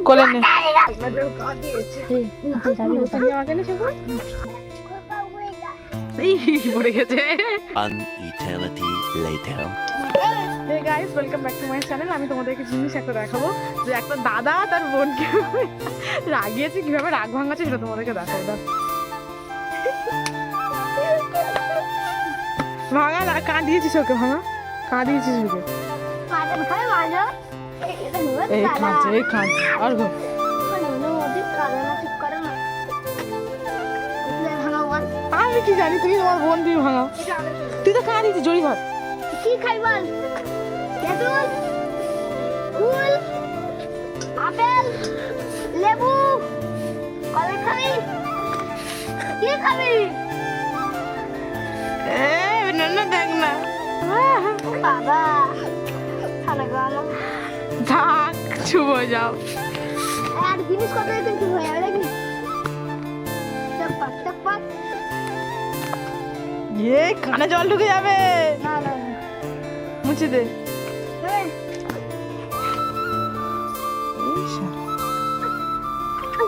কোলে নে পড়ে গেছে। Hey guys, welcome back to my channel. আমি তোমাদেরকে জিনিস একটা দেখাবো যে একটা দাদা তার বোনকে রাগিয়েছে, কিভাবে রাগ ভাঙাচ্ছে সেটা তোমাদেরকে দেখাবো। ভাঙা না, কাঁদিয়েছিস ওকে, ভাঙা কাঁদিয়েছিস ওকে। এই খাচ্ছে, এই খাচ্ছে আর গো আমি কি জানি, তুমি তোমার বোন দিয়ে ভাঙাও। তুই তো কাঁদিয়েছিস, জড়ি ধর। কি খাই বল? তেঁতুল, কুল, আপেল, লেবু, কলা খাবি? কি খাবি? না দেখ না বাবা খানা গো থাক, চুপ হয়ে যাও। আর জিনিস কত কিন্তু হয়ে যাবে নাকি? চপ্পা চপ্পা কানে জল ঢুকে যাবে। না না মুছে দে।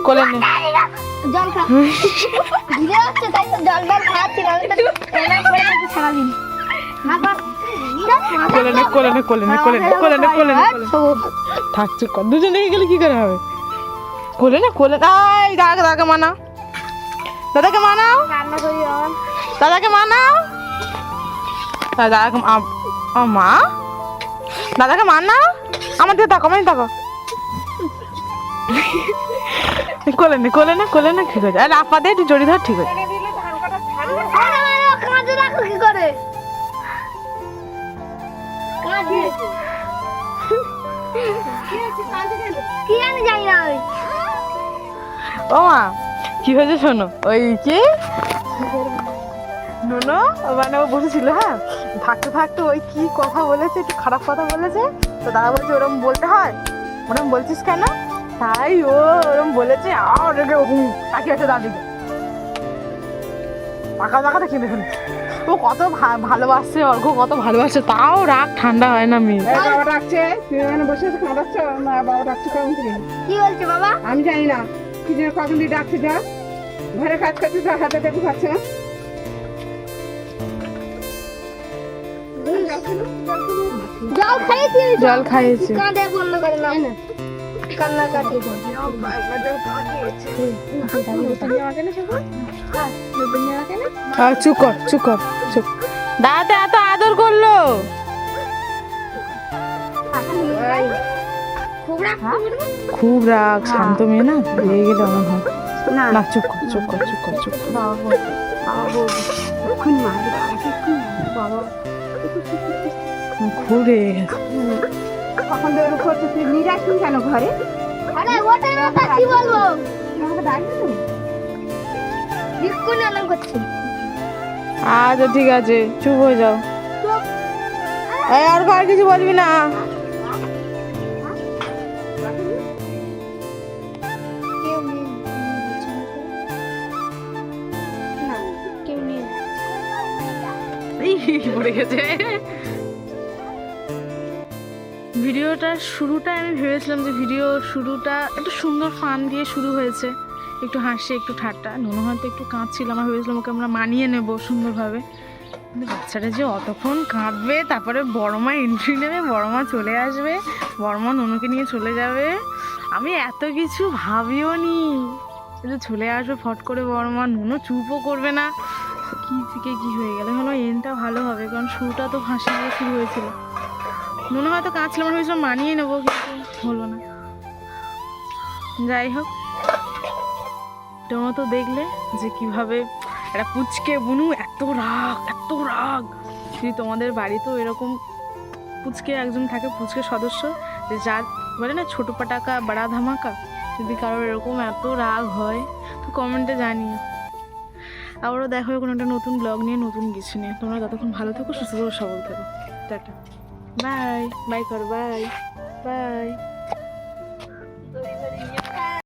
কোলে নে জল খা। ভিজে যাচ্ছে তাই তো জল খাচ্ছি না, আমি তো এনা করে থাকি সারাদিন। কোলে নে কোলে নে কোলে নে কোলে নে কোলে নে কোলে নে থাক, চুপ কর। দুজন লেগে গেলে কি করে হবে? কোলে নে কোলে। আই দাদাকে মানাও, দাদাকে মানাও, রান্না করি আর দাদাকে মানাও। দাদাকে মা, দাদাকে মানাও। আমার দিকে তাকো, আমার দিকে তাকো। কোলে নে কোলে নে কোলে নে, ঠিক আছে। আর আপা দে, একটু জড়ি ধর, ঠিক আছে। কাজে রাখো কি করে? কাজে কি আমি জানি না। ও মা, কি হয়েছে শোনো। ওই কি নুনো মানে ও বসেছিল, হ্যাঁ, থাকতে থাকতে ওই কি কথা বলেছে, একটু খারাপ কথা বলেছে। তো দাদা বলছে ওরম বলতে হয়, ওরম বলছিস কেন? তাই ও ওরম বলেছে। আর তাকিয়ে আছে দাদিকে, পাকা পাকাটা কিনে ফেলেছে। ও কত ভালোবাসছে, অর্ঘ কত ভালোবাসছে, তাও রাগ ঠান্ডা হয় না মেয়ে। বাবা ডাকছে, তুমি এখানে বসে আছো, কাঁদাচ্ছ না? বাবা ডাকছে কখন থেকে? কি বলছে বাবা? আমি জানি না কি জন্য কখন দিয়ে ডাকছে। যা ঘরে কাজ করছে, তার হাতে দেখতে পাচ্ছে না। জল খাইয়েছি, জল খাইয়েছে। কাঁদে বন্ধ করে না কান্না কাটি। চুপ কর, চুপ কর, চুপ। দাদাতে এত আদর করলো। খুব রাগ, শান্ত মেয়ে না, রেগে গেলে আমার হয় না। চুপ কর, চুপ কর, চুপ কর, চুপ কর। খুব রেগে গেছে। কখন বের করছে, তুই নিয়ে আসবি কেন ঘরে? আরে ওটা না, কি বলবো? আমাকে ডাকবি না? বিক্ষুন আলাম করছে। আচ্ছা ঠিক আছে, চুপ হয়ে যাও। এই আর কিছু বলবি না। কেউ নেই, কেউ নেই। পড়ে গেছে। ভিডিওটার শুরুটা আমি ভেবেছিলাম যে ভিডিওর শুরুটা একটু সুন্দর ফান দিয়ে শুরু হয়েছে, একটু হাসি, একটু ঠাট্টা। নুনু হয়তো একটু কাঁদছিল, আমার ভেবেছিলাম ওকে আমরা মানিয়ে নেব সুন্দরভাবে। কিন্তু বাচ্চাটা যে অতক্ষণ কাঁদবে, তারপরে বড় মা এন্ট্রি নেবে, বড় মা চলে আসবে, বড় মা নুনুকে নিয়ে চলে যাবে, আমি এত কিছু ভাবিও নি। কিন্তু চলে আসবে ফট করে বড় মা, নুনু চুপও করবে না। কি থেকে কি হয়ে গেল, হলো এন্ডটা ভালো হবে, কারণ শুরুটা তো হাসি দিয়ে শুরু হয়েছিল। নুনু হয়তো কাঁদছিল, আমার ভেবেছিলাম মানিয়ে নেবো, কিন্তু হলো না। যাই হোক, তোমরা তো দেখলে যে কিভাবে একটা পুচকে বুনু এত রাগ, এত রাগ। যদি তোমাদের বাড়িতেও এরকম পুচকে একজন থাকে, পুচকে সদস্য, যে যার বলে না ছোটো পাটাকা বড়া ধামাকা, যদি কারোর এরকম এত রাগ হয় তো কমেন্টে জানিও। আবারও দেখা হবে কোনো একটা নতুন ব্লগ নিয়ে, নতুন কিছু নিয়ে। তোমরা ততক্ষণ ভালো থেকো, সুস্থ থেকো, সবল থেকো। টাটা, বাই বাই করো, বাই বাই।